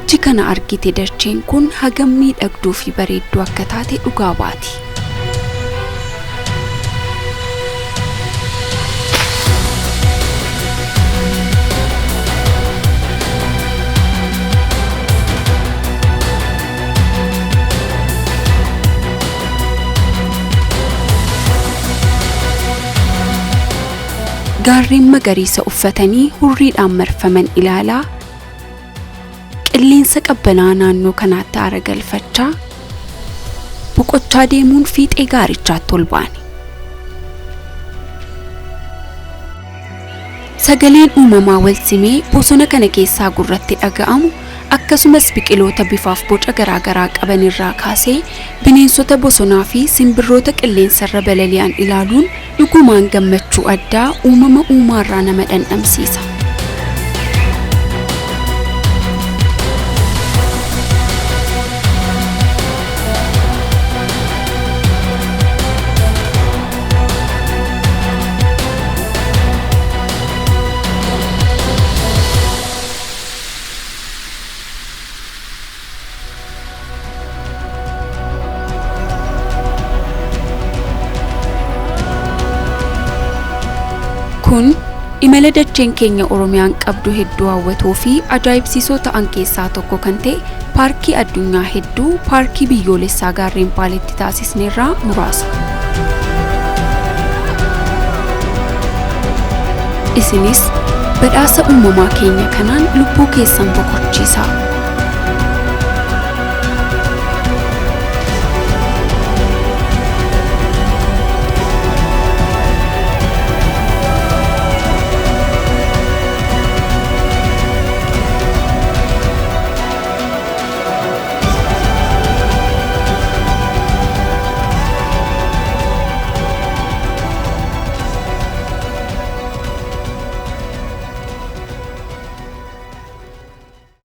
Dachi kana argite dacheen kun hagam miidhagduu fi bareedduu akka taate dhugaa baati. Gaarreen magariisa uffatanii hurriidhaan marfaman ilaalaa qilleensa qabbanaa naannoo kanaatti aara galfachaa boqochaa deemuun fiixee gaarichaatti ol baane. Sagaleen uumamaa wal simee bosona kana keessaa gurratti dhaga'amu akkasumas biqiloota bifaaf boca garaagaraa qaban irraa kaasee bineensota bosonaa fi simbirroota qilleensarra balali'an ilaaluun dhugumaan gammachuu addaa uumama uumaarraa nama dhandhamsiisa. Kun imala dacheen keenya Oromiyaan qabdu hedduu hawwatoo fi ajaa'ibsiisoo ta'an keessaa tokko kan ta'e paarkii addunyaa hedduu paarkii biyyoolessaa gaarreen Baaleetti taasisneerraa muraasa. Isinis badhaasa uumamaa keenya kanaan lubbuu keessan boqochiisaa.